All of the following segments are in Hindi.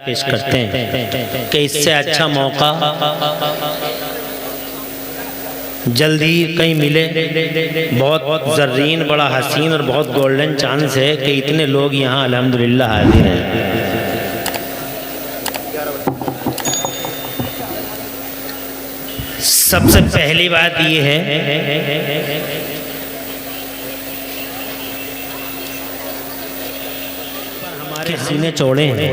पेश करते हैं कि इससे अच्छा मौका जल्दी कहीं मिले। बहुत ज़र्रीन, बड़ा हसीन और बहुत गोल्डन चांस है कि इतने लोग यहाँ अल्हम्दुलिल्लाह हाजिर हैं। सबसे पहली बात ये है हमारे सीने चौड़े हैं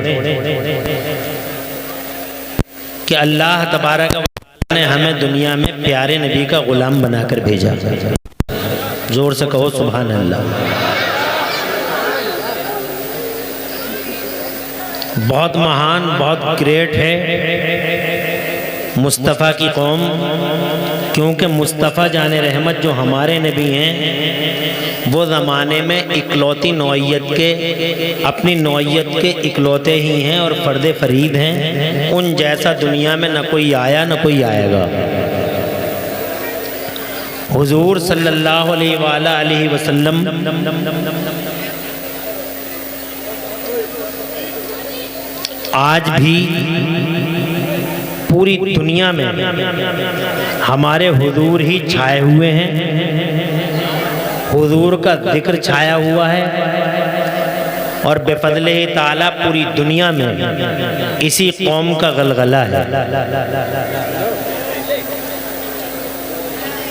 कि अल्लाह तबारक व तआला ने हमें दुनिया में प्यारे नबी का गुलाम बनाकर भेजा। जोर से कहो सुभान अल्लाह। बहुत महान, बहुत ग्रेट है मुस्तफ़ा की कौम, क्योंकि मुस्तफ़ा जाने रहमत जो हमारे नबी हैं वो ज़माने में इकलौती नौइयत के, अपनी नौइयत के इकलौते ही हैं और फ़र्द फरीद हैं। उन जैसा दुनिया में न कोई आया न कोई आएगा। हुजूर सल्लल्लाहु अलैहि वसल्लम आज भी पूरी दुनिया में हमारे हुजूर ही छाए हुए हैं। हुजूर का जिक्र छाया हुआ है और बेफज़ले ताला पूरी दुनिया में इसी कौम का गलगला है।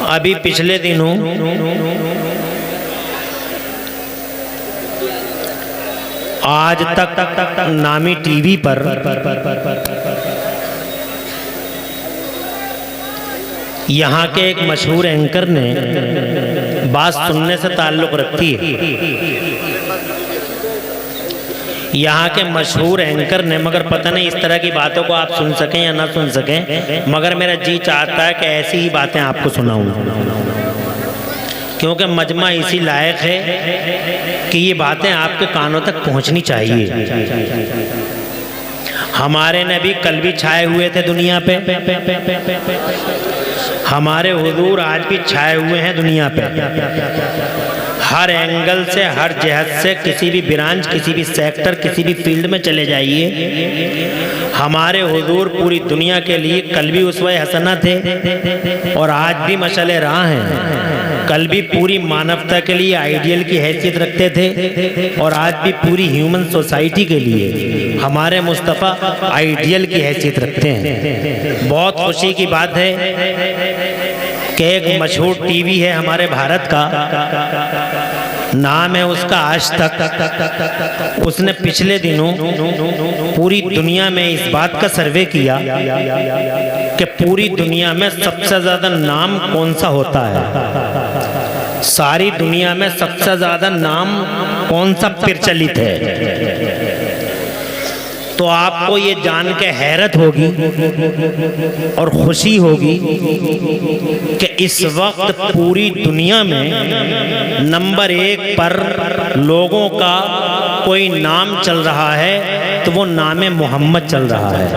अभी पिछले दिनों आज तक नामी टीवी पर यहाँ के एक मशहूर एंकर ने बात सुनने से ताल्लुक़ रखती है। यहाँ के मशहूर एंकर ने, मगर पता नहीं इस तरह की बातों को आप सुन सकें या ना सुन सकें, मगर मेरा जी चाहता है कि ऐसी ही बातें आपको सुनाऊं, क्योंकि मजमा इसी लायक है कि ये बातें आपके कानों तक पहुँचनी चाहिए। हमारे नबी कल भी छाए हुए थे दुनिया पे, हमारे हुजूर आज भी छाए हुए हैं दुनिया पे। हर एंगल से, हर जहत से, किसी भी ब्रांच, किसी भी सेक्टर, किसी भी फील्ड में चले जाइए, हमारे हुजूर पूरी दुनिया के लिए कल भी उसवे हसना थे और आज भी मशाले राह हैं। कल भी पूरी मानवता के लिए आइडियल की हैसियत रखते थे और आज भी पूरी ह्यूमन सोसाइटी के लिए हमारे मुस्तफ़ा आइडियल की हैसियत रखते हैं। बहुत खुशी की बात है कि एक मशहूर टीवी है हमारे भारत का, नाम है उसका आज तक। उसने पिछले दिनों पूरी दुनिया में इस बात का सर्वे किया कि पूरी दुनिया में सबसे ज़्यादा नाम कौन सा होता है, सारी दुनिया में सबसे ज़्यादा नाम कौन सा प्रचलित है। तो आपको ये जान के हैरत होगी और खुशी होगी कि इस वक्त पूरी दुनिया में नंबर 1 पर लोगों का कोई नाम चल रहा है तो वो नाम मोहम्मद चल रहा है।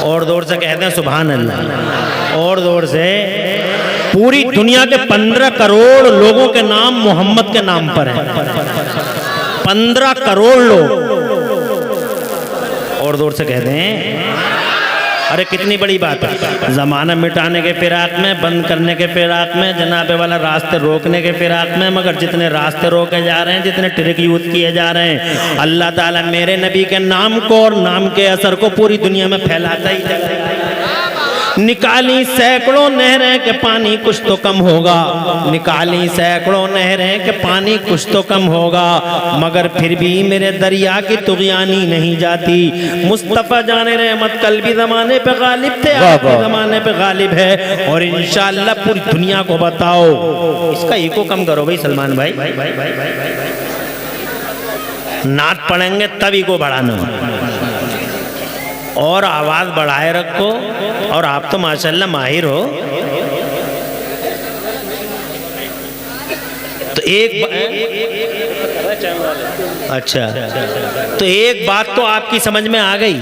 और जोर से कहते हैं सुभान अल्लाह। और जोर से पूरी दुनिया के 15 करोड़ लोगों के नाम मोहम्मद के नाम पर हैं। 15 करोड़ लोग। और जोर से कहते हैं, अरे कितनी बड़ी बात है। ज़माना मिटाने के फिराक में, बंद करने के फिराक में, जनाबे वाला रास्ते रोकने के फिराक में, मगर जितने रास्ते रोके जा रहे हैं, जितने ट्रिक यूज़ किए जा रहे हैं, अल्लाह ताला मेरे नबी के नाम को और नाम के असर को पूरी दुनिया में फैलाता ही चला है। निकाली सैकड़ों नहरें के पानी कुछ तो कम होगा, निकाली सैकड़ों नहरें के पानी कुछ तो कम होगा, मगर फिर भी मेरे दरिया की तुग़यानी नहीं जाती। मुस्तफ़ा जाने रहमत कल भी ज़माने पे गालिब थे, आज भी ज़माने पे गालिब है और इंशाअल्लाह पूरी दुनिया को बताओ। इसका इको कम करो भाई सलमान भाई, नात पढ़ेंगे तब इको बढ़ाना और आवाज़ बढ़ाए रखो। और आप तो माशाल्लाह माहिर हो। तो अच्छा, तो एक बात तो आपकी समझ में आ गई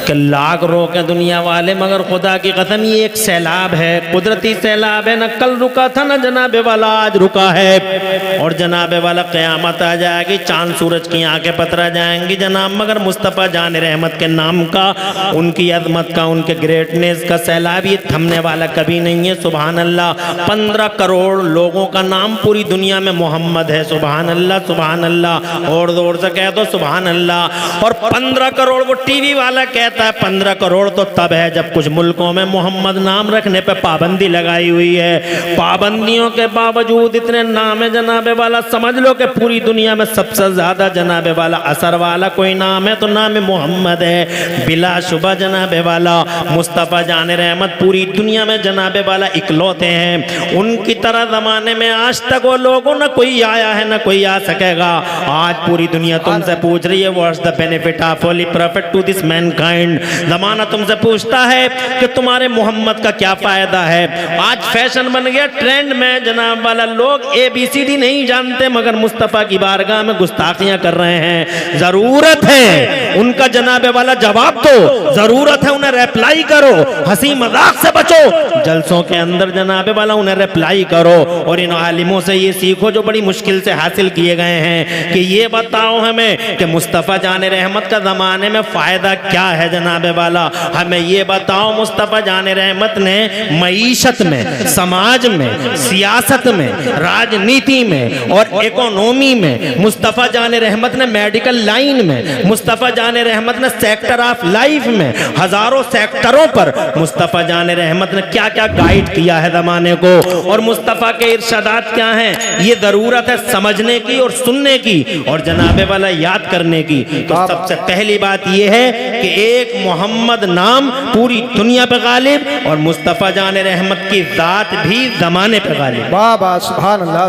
कि लाख रोके दुनिया वाले, मगर खुदा की कसम ये एक सैलाब है, कुदरती सैलाब है। न कल रुका था न जनाबे वाला आज रुका है, और जनाबे वाला क़यामत आ जाएगी, चांद सूरज की आंखें पतरा जाएंगी जनाब, मगर मुस्तफ़ा जान रहमत के नाम का, उनकी अजमत का, उनके ग्रेटनेस का सैलाब ये थमने वाला कभी नहीं है। सुभान अल्लाह। 15 करोड़ लोगों का नाम पूरी दुनिया में मोहम्मद है। सुभान अल्लाह, सुभान अल्लाह। और जोर से कह दो सुभान अल्लाह। और 15 करोड़, वो टीवी वाला कहता है 15 करोड़ तो तब है जब कुछ मुल्कों में मोहम्मद नाम रखने पे पाबंदी लगाई हुई है। पाबंदियों के बावजूद इतने नाम है जनाबे वाला, समझ लो कि पूरी दुनिया में सबसे ज्यादा जनाबे वाला असर वाला कोई नाम है तो नाम मोहम्मद है। बिलाशुबा जनाबे वाला मुस्तफ़ा जान रहमत पूरी दुनिया में जनाबे वाला इकलौते हैं। उनकी तरह जमाने में आज तक वो लोगों न कोई आया है न कोई आ सकेगा। आज पूरी दुनिया तुमसे पूछ रही है what's the benefit of Holi profit to this mankind. जमाना तुमसे पूछता है कि तुम्हारे मोहम्मद का क्या फायदा है। आज फैशन बन गया, ट्रेंड में जनाब वाला लोग ABCD नहीं जानते मगर मुस्तफ़ा की बारगाह में गुस्ताखियां कर रहे हैं। जरूरत है उनका जनाबे वाला जवाब दो, जरूरत है उन्हें रिप्लाई करो, हंसी मजाक से बचो, जलसों के अंदर जनाबे वाला उन्हें रिप्लाई करो। और इन आलिमों से ये सीखो जो बड़ी मुश्किल से हासिल किए गए हैं कि ये बताओ हमें कि मुस्तफ़ा जान रहमत का ज़माने में फ़ायदा क्या है जनाबे वाला। हमें ये बताओ मुस्तफ़ा जान रहमत ने मईशत में, समाज में, सियासत में, राजनीति में और इकोनॉमी में, मुस्तफ़ा जान रहमत ने मेडिकल लाइन में, मुस्तफ़ा जान रहमत ने सेक्टर ऑफ लाइफ में, हज़ारों सेक्टरों पर मुस्तफ़ा जान रहमत ने क्या क्या गाइड किया है ज़माने को। और मुस्तफ़ा के इरशादात क्या हैं ये ज़रूरत है समझने की और सुनने की और जनाबे वाला याद करने की। तो सबसे पहली बात यह है कि एक मोहम्मद नाम पूरी दुनिया पे गालिब और मुस्तफ़ा जान रहमत की ज़ात भी ज़माने पे गालिब। वाह वाह सुभान अल्लाह।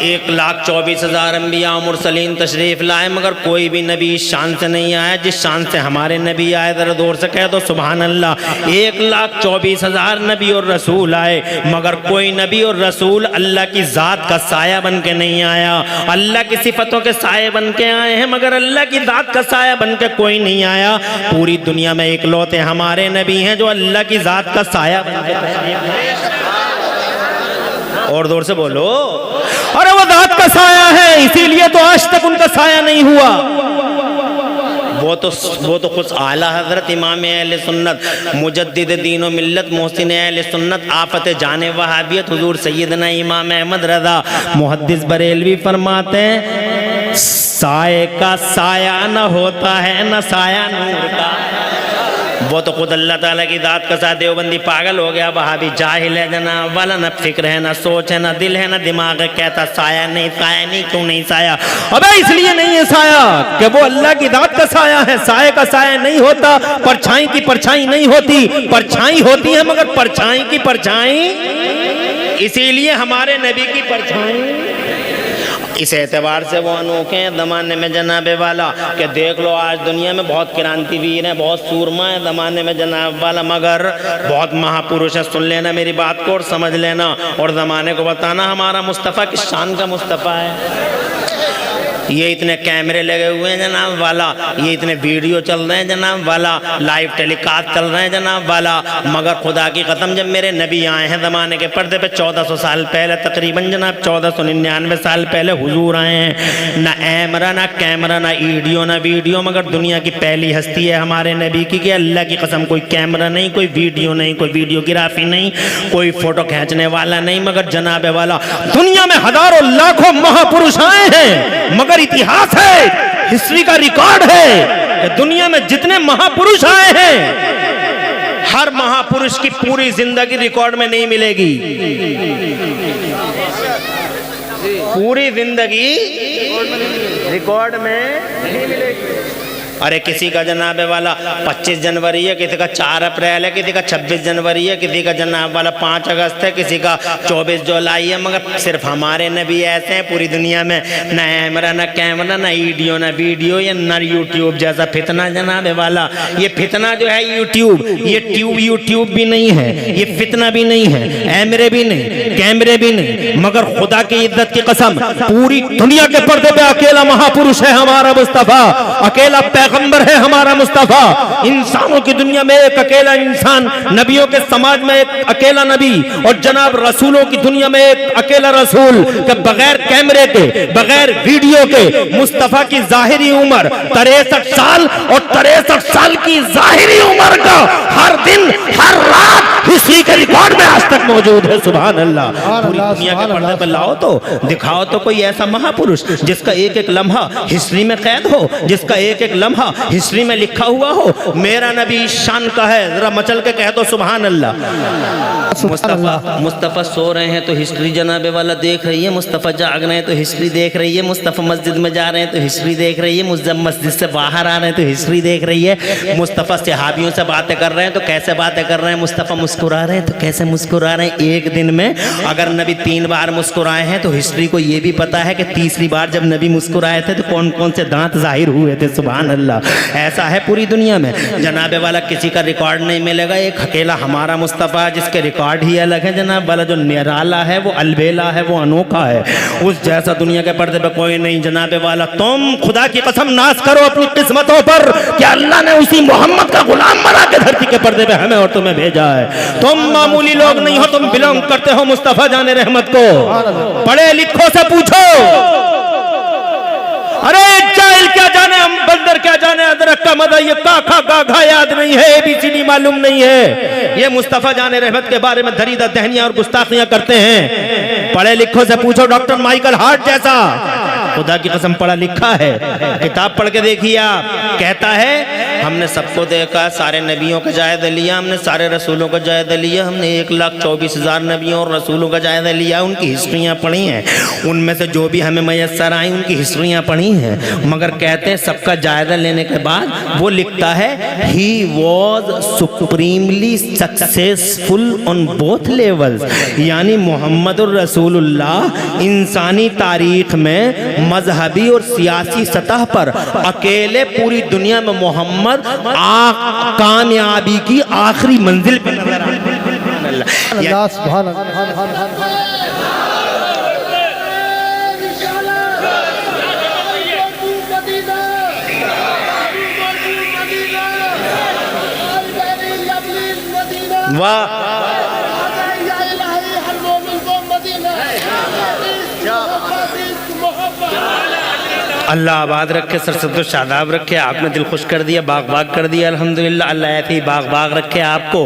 1,24,000 अंबिया और मुरसलीन तशरीफ़ लाए मगर कोई भी नबी इस शान से नहीं आया जिस शान से हमारे नबी आए। ज़रा जोर से कह दो सुभान अल्लाह। 1,24,000 नबी और रसूल आए मगर कोई नबी और रसूल अल्लाह की ज़ात का साया बन के नहीं आया। अल्लाह की सिफतों के साये बन के आए हैं मगर अल्लाह की ज़ात का साया बन के कोई नहीं आया। पूरी दुनिया में इकलौते हमारे नबी हैं जो अल्लाह की ज़ात का साया बन के। और जोर से बोलो, अरे वो ज़ात का साया है इसीलिए तो आज तक उनका साया नहीं हुआ। वो तो कुछ आला हजरत इमाम अहले सुन्नत मुजद्दिद दीन व मिल्लत मोहसिन अहले सुन्नत आफत जाने वहाबियत हुजूर सैयदना इमाम अहमद रज़ा मुहद्दिस बरेलवी फरमाते हैं साये का साया न होता है न साया नूर का। वो तो खुद अल्लाह ताला की दात का साथ देवबंदी पागल हो गया, वहाबी जाहिल है जनाब वाला, न फिक्र है न सोच है न दिल है न दिमाग है, कहता साया नहीं क्यों नहीं साया। अबे इसलिए नहीं है साया कि वो अल्लाह की दात का साया है। साये का साया नहीं होता, परछाई की परछाई नहीं होती, परछाई होती है मगर परछाई की परछाई, इसीलिए हमारे नबी की परछाई। इस एतबार से वो अनोखे हैं ज़माने में जनाबे वाला कि देख लो आज दुनिया में बहुत क्रांतिवीर हैं, बहुत सूरमा है ज़माने में जनाब वाला मगर बहुत महापुरुष है। सुन लेना मेरी बात को और समझ लेना और ज़माने को बताना हमारा मुस्तफ़ा किस शान का मुस्तफ़ा है। ये इतने कैमरे लगे हुए हैं जनाब वाला, ये इतने वीडियो चल रहे हैं जनाब वाला, लाइव टेलीकास्ट चल रहे हैं जनाब वाला, मगर खुदा की कसम जब मेरे नबी आए हैं ज़माने के पर्दे पे 1400 साल पहले, तकरीबन जनाब 1499 साल पहले हुजूर आए हैं। ना ऐमरा ना कैमरा ना ईडियो ना वीडियो, मगर दुनिया की पहली हस्ती है हमारे नबी की कि अल्लाह की कसम कोई कैमरा नहीं, कोई वीडियो नहीं, कोई वीडियोग्राफी नहीं, कोई फोटो खींचने वाला नहीं, मगर जनाबे वाला दुनिया में हजारों लाखों महापुरुष आए हैं मगर इतिहास है, हिस्ट्री का रिकॉर्ड है कि दुनिया में जितने महापुरुष आए हैं हर महापुरुष की पूरी जिंदगी रिकॉर्ड में नहीं मिलेगी। पूरी जिंदगी रिकॉर्ड में नहीं मिलेगी। अरे किसी का जनाबे वाला 25 जनवरी है, किसी का 4 अप्रैल है, किसी का 26 जनवरी है, किसी का जनाब वाला 5 अगस्त है, किसी का 24 जुलाई है, मगर सिर्फ हमारे नबी ऐसे हैं पूरी दुनिया में। ना कैमरा ना कैमरा ना ईडियो ना वीडियो या ना यूट्यूब जैसा फितना जनाबे वाला। ये फितना जो है यूट्यूब, ये यूट्यूब भी नहीं है, ये फितना भी नहीं है, ऐमरे भी नहीं, कैमरे भी नहीं, मगर खुदा की इज्जत की कसम पूरी दुनिया के पर्दे पे अकेला महापुरुष है हमारा मुस्तफा, अकेला पैगंबर है हमारा मुस्तफ़ा। इंसानों की दुनिया में एक अकेला इंसान, नबियों के समाज में एक अकेला नबी, और जनाब रसूलों की दुनिया में एक अकेला रसूल के बगैर कैमरे के, बगैर वीडियो के मुस्तफ़ा की जाहिरी उम्र 63 साल और 63 साल की जाहिरी उम्र का हर दिन हर रात हिस्ट्री के रिकॉर्ड में आज तक मौजूद है। सुभान अल्लाह। पूरी दुनिया के पर्दे पर लाओ तो दिखाओ तो कोई ऐसा महापुरुष जिसका एक एक लम्हा हिस्ट्री में कैद हो, जिसका एक एक लम्हा हिस्ट्री में लिखा हुआ हो। मेरा नबी शान का है, जरा मचल के कह दो सुभान अल्लाह। मुस्तफ़ा सो रहे हैं तो हिस्ट्री जनाबे वाला देख रही है, मुस्तफ़ा जाग रहे हैं तो हिस्ट्री देख रही है, मुस्तफ़ा मस्जिद में जा रहे हैं तो हिस्ट्री देख रही है, मस्जिद से बाहर आ रहे हैं तो हिस्ट्री देख रही है, मुस्तफ़ा सहाबियों से बातें कर रहे हैं तो कैसे बातें कर रहे हैं, मुस्तफ़ा मुस्कुरा रहे हैं तो कैसे मुस्कुरा रहे हैं। एक दिन में अगर नबी 3 बार मुस्कुराए हैं तो हिस्ट्री को ये भी पता है कि तीसरी बार जब नबी मुस्कुराए थे तो कौन कौन से दांत जाहिर हुए थे। सुभान अल्लाह। ऐसा है पूरी दुनिया में जनाबे वाला किसी का रिकॉर्ड नहीं मिलेगा, एक अकेला हमारा मुस्तफ़ा जिसके रिकॉर्ड ही अलग है जनाब वाला, जो निराला है, वो अलबेला है, वो अनोखा है, उस जैसा दुनिया के पर्दे पे कोई नहीं जनाबे वाला। तुम खुदा की कसम नाश करो अपनी किस्मतों पर कि अल्लाह ने उसी मोहम्मद का गुलाम बना के धरती के पर्दे पे हमें और तुम्हें भेजा है। तुम मामूली लोग नहीं हो, तुम बिलोंग करते हो मुस्तफ़ा जाने रहमत को। पढ़े लिखो से पूछो, अरे जाहिल क्या जाने, हम बंदर क्या जाने, अदरक का मदा ये काखा गाघा याद नहीं है, एबीसीडी मालूम नहीं है। ये मुस्तफ़ा जाने रहमत के बारे में धरीदा दहनियां और गुस्ताखियां करते हैं। पढ़े लिखो से पूछो, डॉक्टर माइकल हार्ट जैसा खुदा की कसम पढ़ा लिखा है, किताब पढ़ के देखिए आप। कहता है हमने सबको देखा, सारे नबियों का जायजा लिया, हमने सारे रसूलों का जायजा लिया, हमने 1,24,000 नबियों और रसूलों का जायजा लिया, उनकी हिस्ट्रियाँ पढ़ी हैं, उनमें से जो भी हमें मैसर आई उनकी हिस्ट्रियाँ पढ़ी हैं। मगर कहते हैं सबका जायजा लेने के बाद वो लिखता है he was supremely successful on both levels, यानी मोहम्मद रसूलुल्लाह इंसानी तारीख में मजहबी और सियासी सतह पर अकेले पूरी दुनिया में मोहम्मद कामयाबी की आखिरी मंजिल पर नजर वाह। अल्लाह आबाद रखे, सरसब्ज़ शादाब रखे, आपने दिल खुश कर दिया, बाग बाग कर दिया अल्हम्दुलिल्लाह। अल्लाह ऐसे ही बाग बाग रखे आपको,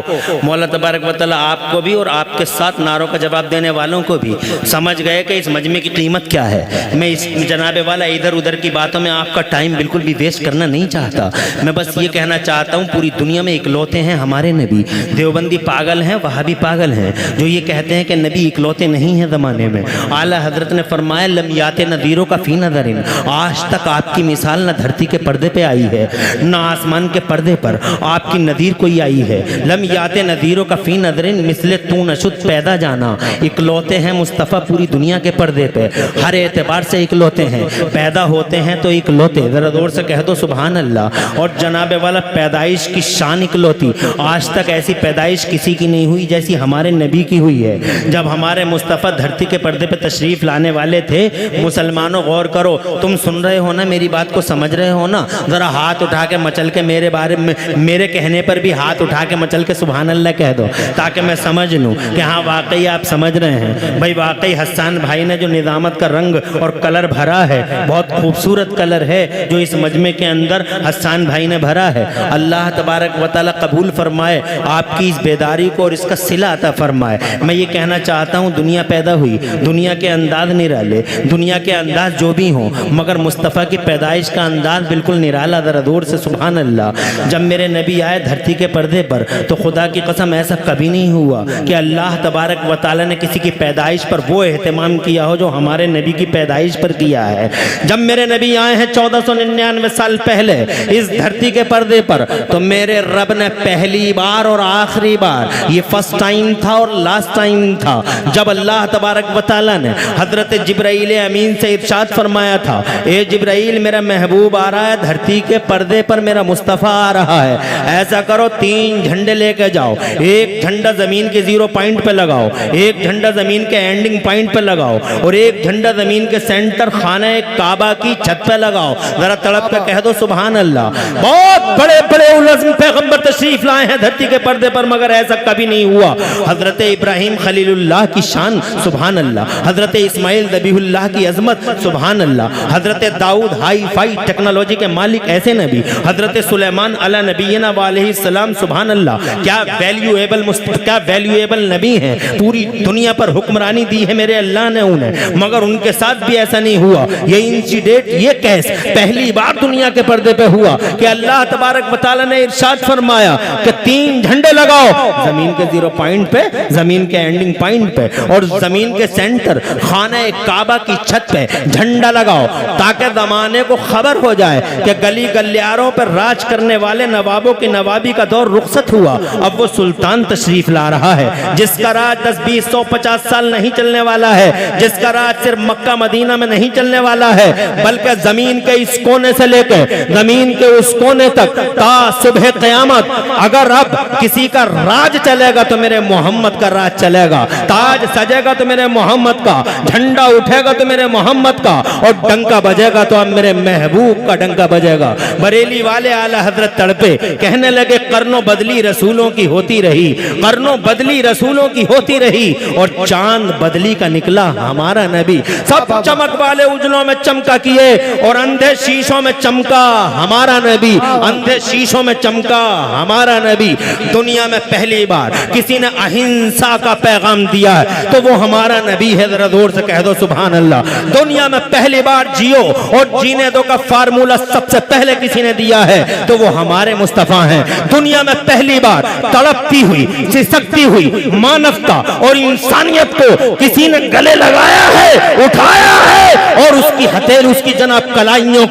मौला तबारक व तआला आपको भी और आपके साथ नारों का जवाब देने वालों को भी। समझ गए कि इस मजमे की कीमत क्या है। मैं इस जनाबे वाला इधर उधर की बातों में आपका टाइम बिल्कुल भी वेस्ट करना नहीं चाहता। मैं बस ये कहना चाहता हूँ पूरी दुनिया में इकलौते हैं हमारे नबी। देवबंदी पागल हैं, वहाबी पागल हैं जो ये कहते हैं कि नबी इकलौते नहीं हैं ज़माने में। आला हजरत ने फरमाया लम याते नज़ीरों का फ़ी नज़रिन, आज तक आपकी मिसाल न धरती के पर्दे पे आई है न आसमान के पर्दे पर आपकी नज़ीर कोई आई है। लम याते नज़ीरों का फ़ी नज़रिन मिसले तू नशुद पैदा जाना। इकलौते हैं मुस्तफ़ा पूरी दुनिया के पर्दे पे, हर एतबार से इकलौते हैं, पैदा होते हैं तो इकलौते। ज़रा जोर से कह दो सुभान अल्लाह। और जनाबे वाला पैदाइश की शान इकलौती, आज तक ऐसी पैदाइश किसी की नहीं हुई जैसी हमारे नबी की हुई है। जब हमारे मुस्तफ़ा धरती के पर्दे पे तशरीफ़ लाने वाले थे, मुसलमानों गौर करो, तुम सुन रहे हो ना, मेरी बात को समझ रहे हो ना, जरा हाथ उठा के मचल के मेरे बारे में, मेरे कहने पर भी हाथ उठा के मचल के सुभान अल्लाह कह दो ताकि मैं समझ लूँ कि हाँ वाकई आप समझ रहे हैं। भाई वाकई हसन भाई ने जो निज़ामत का रंग और कलर भरा है, बहुत खूबसूरत कलर है जो इस मजमे के अंदर हसन भाई ने भरा है। अल्लाह तबारक व तआला कबूल फरमाए आपकी इस बेदारी को और इसका सिला अता फरमाए। मैं ये कहना चाहता हूँ दुनिया पैदा हुई, दुनिया के अंदाज निराले, दुनिया के अंदाज जो भी हों, मगर मुस्तफ़ा की पैदाइश का अंदाज बिल्कुल निराला। ज़रा दूर से सुभान अल्लाह। जब मेरे नबी आए धरती के पर्दे पर तो खुदा की कसम ऐसा कभी नहीं हुआ कि अल्लाह तबारक व तआला ने किसी की पैदाइश पर वो एहतमाम किया हो जो हमारे नबी की पैदाइश पर किया है। जब मेरे नबी आए हैं 1499 साल पहले इस धरती के पर्दे पर, तो मेरे रब ने पहली बार और आखिरी बार, ये फर्स्ट टाइम था और लास्ट टाइम था, जब अल्लाह तबारक व तआला ने हज़रत जिब्राइल अमीन से इरशाद फरमाया था, ए जिब्राइल मेरा महबूब आ रहा है, धरती के पर्दे पर मेरा मुस्तफ़ा आ रहा है, ऐसा करो 3 झंडे लेके जाओ, एक झंडा जमीन के 0 पॉइंट पे लगाओ, एक झंडा जमीन के एंडिंग पॉइंट पे लगाओ और एक झंडा जमीन के सेंटर खाना काबा की छत पे लगाओ। जरा तड़प के कह दो सुभान अल्लाह। बहुत बड़े बड़े उलज़्म पैगंबर तशरीफ लाए हैं धरती के पर्दे पर, मगर ऐसा कभी नहीं हुआ। हजरत इब्राहिम खलीलुल्लाह की शान सुभान अल्लाह, हजरत इस्माइल ज़बीहुल्लाह की अजमत सुभान अल्लाह, हजरत दाऊद हाई फाई टेक्नोलॉजी के मालिक ऐसे नबी, हजरत सुलेमान अला नबीना वालैहिस्सलाम सुभान अल्लाह। क्या वैल्यूएबल नबी हैं, पूरी दुनिया पर हुक्मरानी दी है मेरे अल्लाह ने उन्हें, मगर उनके साथ भी ऐसा नहीं हुआ। ये इंसिडेंट, ये केस पहली बार दुनिया के पर्दे पे हुआ कि अल्लाह तबारक व तआला ने इरशाद फरमाया कि 3 झंडे लगाओ जमीन के 0 पॉइंट पे, जमीन के एंडिंग पॉइंट पे और जमीन के सेंटर खाने काबा की छत पे झंडा लगाओ, ताकि जमाने को खबर हो जाए कि गली गलियारों पर राज करने वाले नवाबों की नवाबी का दौर रुखसत हुआ। अब वो सुल्तान तशरीफ ला रहा है जिसका राज 10, 20, 100, 50 साल नहीं चलने वाला है, जिसका राज सिर्फ मक्का मदीना में नहीं चलने वाला है, बल्कि जमीन के इस कोने से लेकर जमीन के उस कोने तक ता सुबह क़यामत। अगर अब किसी का राज चलेगा तो मेरे मोहम्मद का राज चलेगा, ताज सजेगा तो मेरे मोहम्मद का, झंडा उठेगा तो मेरे मोहम्मद का, और डंका बजेगा तो अब मेरे महबूब का डंका बजेगा। बरेली वाले आला हजरत तड़पे, कहने लगे कर्नों बदली रसूलों की होती रही, कर्नों बदली रसूलों की होती रही और चांद बदली का निकला हमारा नबी। सब चमक वाले उजलों में चमका किए और अंधे शीशों में चमका हमारा नबी, अंधे शीशों में चमका हमारा नबी। दुनिया में पहली बार किसी ने अहिंसा का पैगाम दिया है तो वो हमारा नबी है। जरा जोर से कह दो सुभान अल्लाह। दुनिया में पहली बार जियो और जीने दो का फार्मूला सबसे पहले किसी ने दिया है तो वो हमारे मुस्तफा हैं। दुनिया में पहली बार तड़पती हुई, सिसकती हुई मानवता और इंसानियत को किसी ने गले लगाया है, उठाया है और उसकी हथेली, उसकी जनाब कलाइयों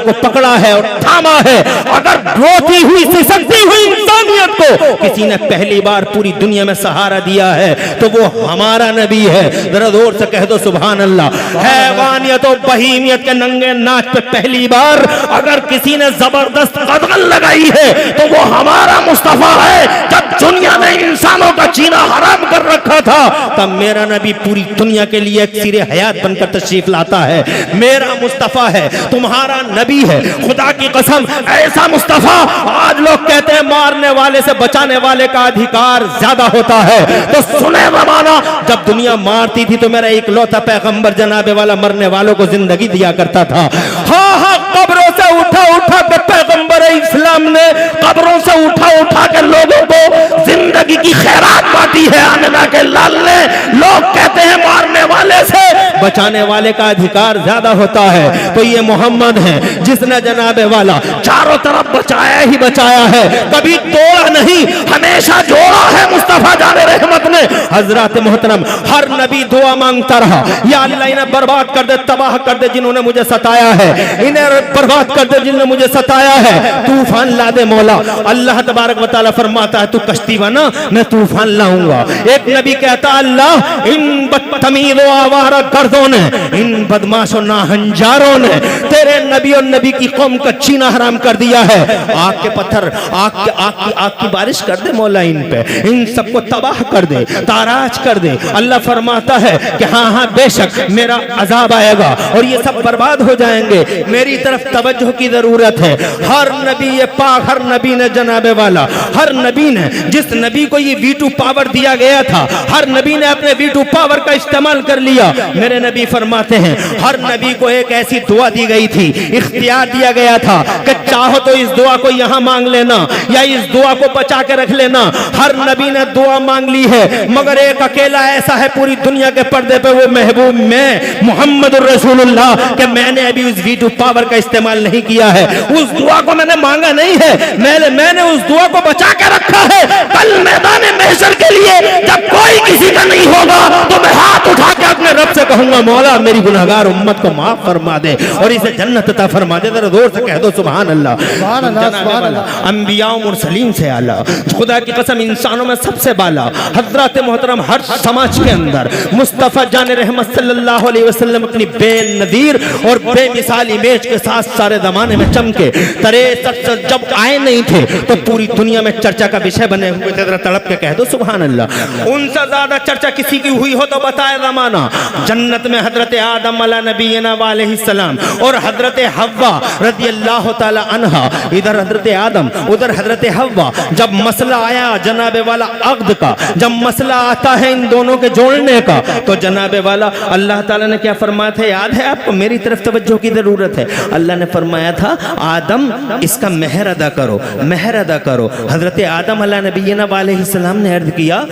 को पकड़ा है और थामा है। अगर रोती हुई, सिसकती हुई इंसानियत को किसी ने पहली बार पूरी दुनिया में सहारा दिया है तो वो हमारा नबी है। जरा जोर से कह दो सुभान अल्लाह। हैवानियत और बहीमियत के नंगे नाच पे पहली बार अगर किसी ने जबरदस्त कदम लगाई है तो वो हमारा मुस्तफा है। जब दुनिया ने इंसानों का जीना हराम कर रखा था तब मेरा नबी पूरी दुनिया के लिए एक सिरे हयात बनकर तशरीफ लाता है। मेरा मुस्तफा है, तुम्हारा नबी है। खुदा की कसम, ऐसा मुस्तफा आज लोग कहते हैं मारने वाले से बचाने वाले का अधिकार ज्यादा होता है। तो सुने जमाना, जब दुनिया मारती थी तो मेरा इकलौता पैगंबर जनाबे वाला मरने वालों को जिंदगी दिया करता था। हाँ, कब्रों से उठा के पैगंबर इस्लाम ने कब्रों से उठा के लोगों को जिंदगी की खैरात बांटी है। आमिना के लाल ने, लोग कहते हैं मारने वाले से बचाने वाले का अधिकार ज्यादा होता है। तो ये मोहम्मद है जिसने जनाबे वाला चारों तरफ बचाया ही बचाया है, कभी तोड़ा नहीं, हमेशा जोड़ा है। मुस्तफा जाने रहमत ने हजरत मोहतरम हर नबी दुआ मांगता रहा, या अल्लाह इन्हें बर्बाद कर दे, तबाह कर दे जिन्होंने मुझे सताया है, इन्हें बर्बाद कर दे जिन्होंने मुझे सताया है, तूफान ला दे मौला। अल्लाह तबारक व तआला फरमाता है तू कश्ती बना, मैं तूफान लाऊंगा। एक नबी कहता अल्लाह इन बदतमीज व आवारा गर्दों ने, इन बदमाशों नाहंजारों ने तेरे नबी और नबी की कौम का जीना हराम कर दिया है। आग के पत्थर, आग की बारिश कर दे मौला इन पे, इन सबको तबाह कर दे, ताराज कर दे। अल्लाह फरमाता है कि हाँ बेशक मेरा अजाब आएगा और ये सब बर्बाद हो जाएंगे। मेरी तरफ तवज्जो की जरूरत है। हर नबी ये पाक, हर नबी ने जनाबे वाला, हर नबी ने, जिस नबी को ये V2 पावर दिया गया था, हर नबी ने अपने V2 पावर का इस्तेमाल कर लिया। मेरे नबी फरमाते हैं हर नबी को एक ऐसी दुआ दी गई थी, इख्तियार दिया गया था कि चाहो तो इस दुआ को यहां मांग लेना या इस दुआ को बचा के रख लेना। हर नबी ने दुआ मांग ली है, मगर एक अकेला ऐसा है पूरी दुनिया के पर्दे पे, वो महबूब मैं मोहम्मद रसूलुल्लाह, कि मैंने अभी उस V2 पावर का इस्तेमाल नहीं किया है। उस दुआ को मैंने मांगा नहीं है, मैंने उस दुआ को बचा के रखा है। कल मैदान महशर के लिए जब कोई किसी का नहीं होगा तो मैं हाथ उठा के अपने अपने रब से कहूंगा मौला मेरी गुनहगार उम्मत को माफ फरमा दे और इसे जन्नत अता फरमा दे। जरा जोर से कह दो सुभान अल्लाह। सुभान अल्लाह, सुभान अल्लाह। अंबिया और मुरसलीन से आला, खुदा की कसम इंसानों में सबसे बाला हजरत मोहतरम हर समाज के अंदर मुस्तफ़ा जान रहमत सल्लल्लाहु अलैहि वसल्लम अपनी बेनज़ीर और बेमिसाल इमेज के साथ सारे जमाने में चमके। 63 जब आए नहीं थे तो पूरी दुनिया में चर्चा का विषय बने हुए थे। जरा तड़प के कह दो सुभान अल्लाह। उनसे ज्यादा चर्चा किसी की हुई हो तो बताए जमाना। जन्नत में हजरत आदम अला नबीना अलैहिस्सलाम और हजरत हव्वा रज़ी अल्लाह ताला अन्हा, इधर हजरत आदम उधर हजरत हव्वा। जब मसला आया जनाबे वाला अक़्द का, जब मसला आता है इन दोनों के जोड़ने का, तो जनाबे वाला अल्लाह ताला ने क्या फरमाया था याद है आपको? मेरी तरफ तवज्जो की जरूरत है। अल्लाह ने फरमाया था आदम इसका मेहर अदा करो, मेहर अदा करो। हजरत आदम अला नबीना अलैहिस्सलाम ने अर्ज किया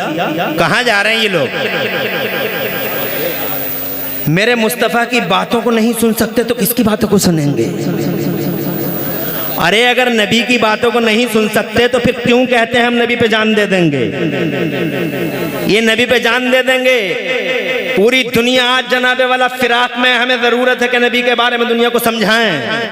कहाँ जा रहे हैं ये लोग? मेरे मुस्तफ़ा की बातों को नहीं सुन सकते तो किसकी बातों को सुनेंगे? अरे अगर नबी की बातों को नहीं सुन सकते तो फिर क्यों कहते हैं हम नबी पे जान दे देंगे? ये नबी पे जान दे देंगे। पूरी दुनिया आज जनाबे वाला फिराक में, हमें जरूरत है कि नबी के बारे में दुनिया को समझाएं।